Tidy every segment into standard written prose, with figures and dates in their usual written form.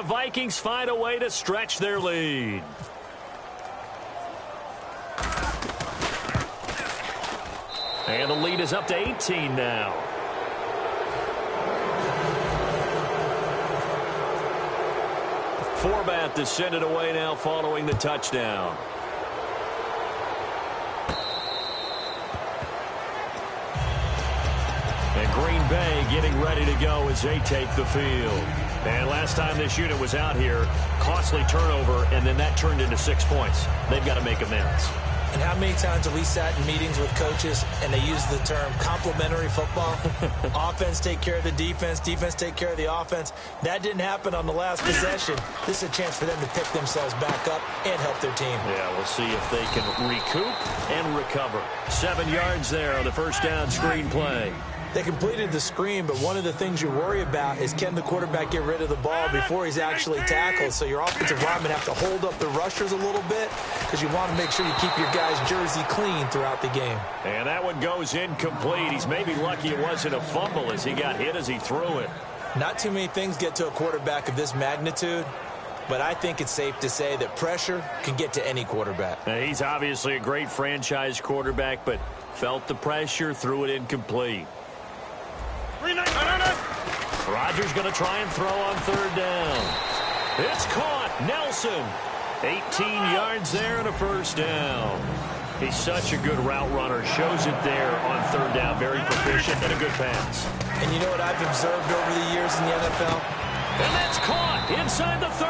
Vikings find a way to stretch their lead. And the lead is up to 18 now. Forbat to send it away now following the touchdown. And Green Bay getting ready to go as they take the field. And last time this unit was out here, costly turnover, and then that turned into 6 points. They've got to make amends. And how many times have we sat in meetings with coaches and they use the term complementary football? Offense take care of the defense, defense take care of the offense. That didn't happen on the last possession. This is a chance for them to pick themselves back up and help their team. Yeah, we'll see if they can recoup and recover. 7 yards there on the first down screen play. They completed the screen, but one of the things you worry about is can the quarterback get rid of the ball before he's actually tackled? So your offensive linemen have to hold up the rushers a little bit because you want to make sure you keep your guy's jersey clean throughout the game. And that one goes incomplete. He's maybe lucky it wasn't a fumble as he got hit as he threw it. Not too many things get to a quarterback of this magnitude, but I think it's safe to say that pressure can get to any quarterback. Now, he's obviously a great franchise quarterback, but felt the pressure, threw it incomplete. Rodgers going to try and throw on third down. It's caught. Nelson. 18 yards there and a first down. He's such a good route runner. Shows it there on third down. Very proficient and a good pass. And you know what I've observed over the years in the NFL? And that's caught inside the 30.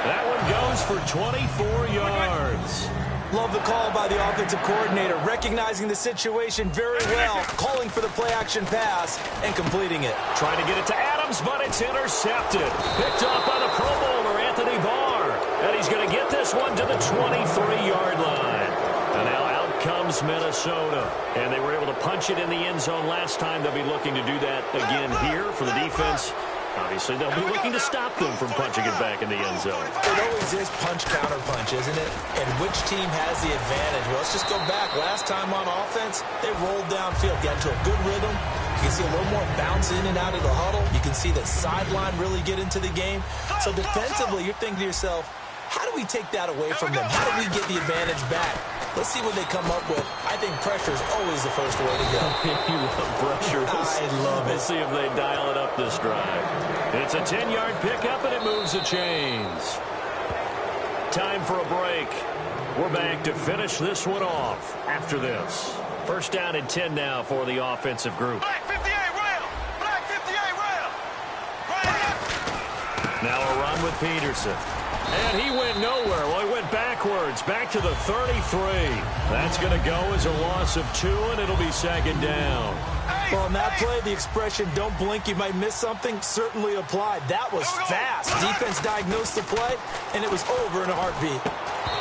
That one goes for 24 yards. Love the call by the offensive coordinator, recognizing the situation very well, calling for the play-action pass and completing it. Trying to get it to Adams, but it's intercepted. Picked off by the Pro Bowler, Anthony Barr. And he's going to get this one to the 23-yard line. And now out comes Minnesota. And they were able to punch it in the end zone last time. They'll be looking to do that again here for the defense. Obviously, they'll be looking to stop them from punching it back in the end zone. It always is punch-counter-punch, isn't it? And which team has the advantage? Well, let's just go back. Last time on offense, they rolled downfield, got into a good rhythm. You can see a little more bounce in and out of the huddle. You can see the sideline really get into the game. So defensively, you're thinking to yourself, how do we take that away from them? How do we get the advantage back? Let's see what they come up with. I think pressure is always the first way to go. You love pressure. I love it. Let's see if they dial it up this drive. It's a 10-yard pickup, and it moves the chains. Time for a break. We're back to finish this one off after this. First down and 10 now for the offensive group. Black 58 rail! Black 58 rail! Right. Now a run with Peterson. And he went nowhere. Well, he went backwards, back to the 33. That's going to go as a loss of 2, and it'll be second down. Well, on that play, the expression, don't blink, you might miss something, certainly applied. That was fast. Defense diagnosed the play, and it was over in a heartbeat.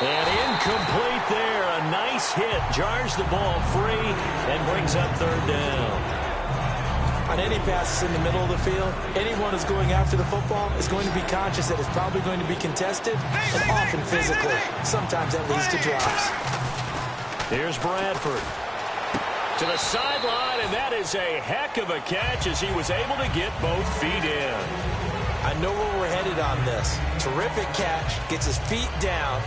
And incomplete there. A nice hit. Jars the ball free and brings up third down. On any passes in the middle of the field, anyone who's going after the football is going to be conscious that it's probably going to be contested and often physically. Sometimes that leads to drops. Here's Bradford to the sideline, and that is a heck of a catch as he was able to get both feet in. I know where we're headed on this. Terrific catch, gets his feet down,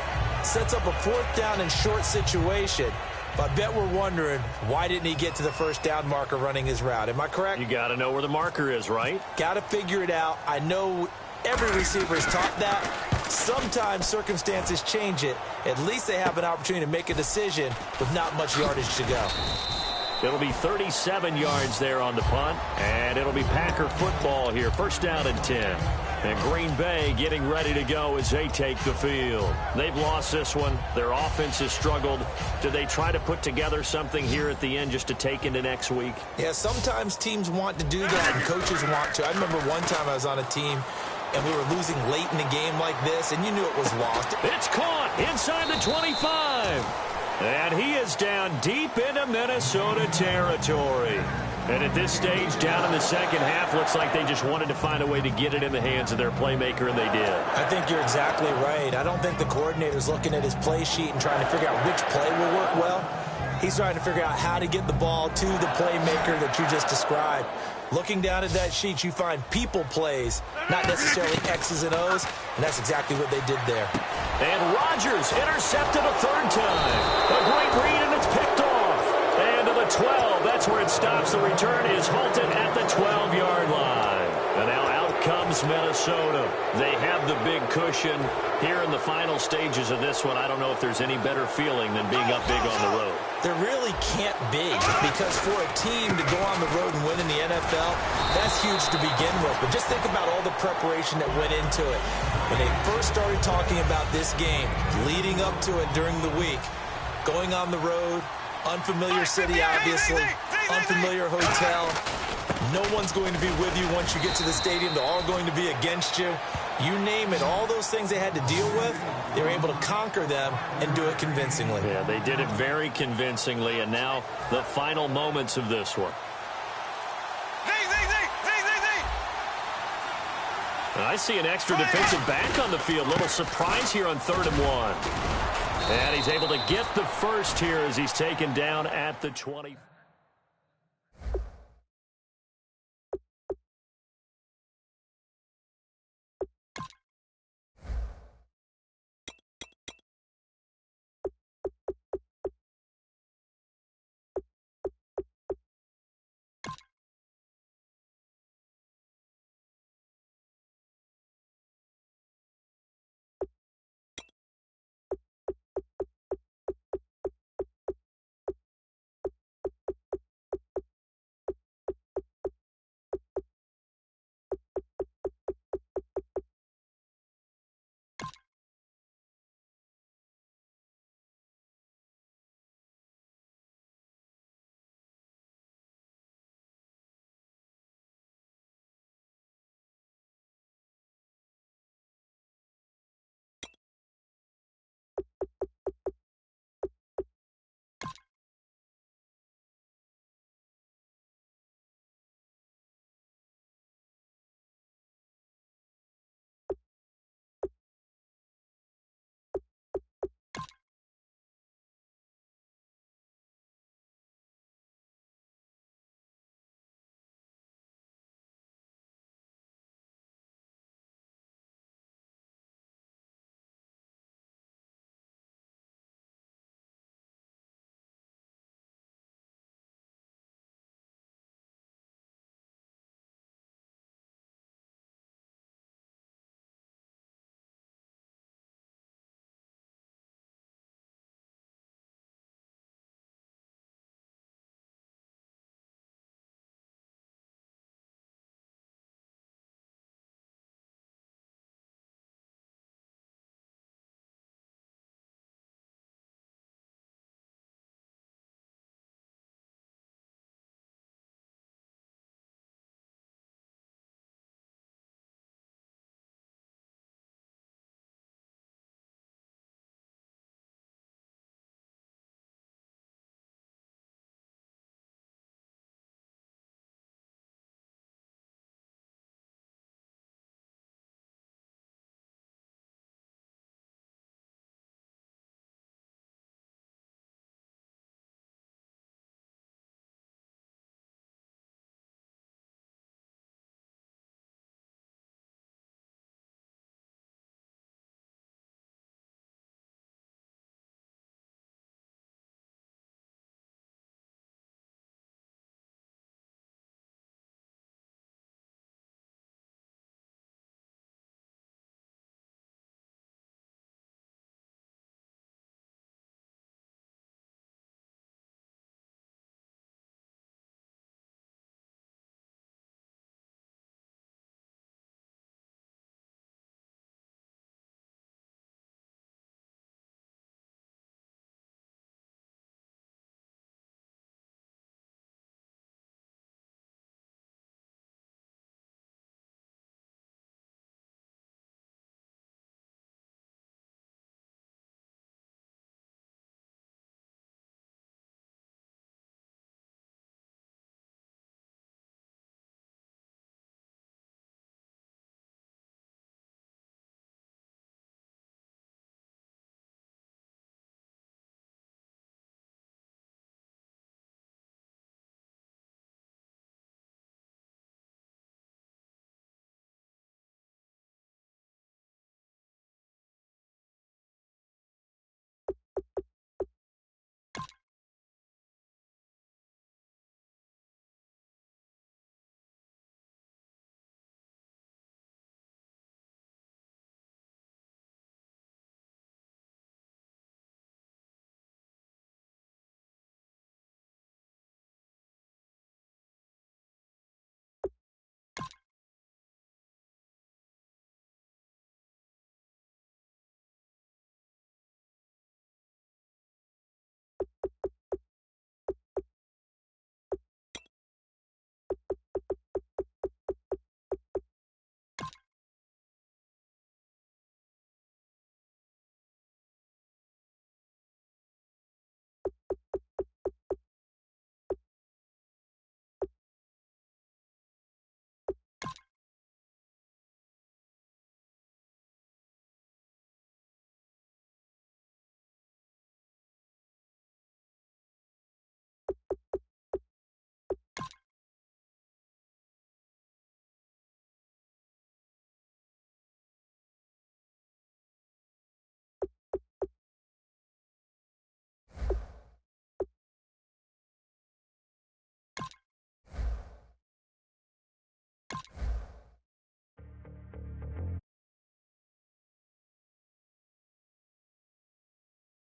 sets up a fourth down and short situation. But I bet we're wondering, why didn't he get to the first down marker running his route? Am I correct? You got to know where the marker is, right? Got to figure it out. I know every receiver is taught that. Sometimes circumstances change it. At least they have an opportunity to make a decision with not much yardage to go. It'll be 37 yards there on the punt, and it'll be Packer football here. First down and 10. And Green Bay getting ready to go as they take the field. They've lost this one. Their offense has struggled. Do they try to put together something here at the end just to take into next week? Yeah, sometimes teams want to do that and coaches want to. I remember one time I was on a team and we were losing late in the game like this, and you knew it was lost. It's caught inside the 25. And he is down deep into Minnesota territory. And at this stage, down in the second half, looks like they just wanted to find a way to get it in the hands of their playmaker, and they did. I think you're exactly right. I don't think the coordinator's looking at his play sheet and trying to figure out which play will work well. He's trying to figure out how to get the ball to the playmaker that you just described. Looking down at that sheet, you find people plays, not necessarily X's and O's, and that's exactly what they did there. And Rodgers intercepted a third time. A great read, and it's picked off. And to the 12, that's where it stops. The return is halted at the 12-yard line. And now out comes Minnesota. They have the big cushion here in the final stages of this one. I don't know if there's any better feeling than being up big on the road. There really can't be, because for a team to go on the road and win in the NFL, that's huge to begin with. But just think about all the preparation that went into it. When they first started talking about this game, leading up to it during the week, going on the road, unfamiliar city, obviously, unfamiliar hotel. No one's going to be with you once you get to the stadium. They're all going to be against you. You name it, all those things they had to deal with, they were able to conquer them and do it convincingly. Yeah, they did it very convincingly, and now the final moments of this one. And I see an extra defensive back on the field. Little surprise here on 3rd and 1. And he's able to get the first here as he's taken down at the 20.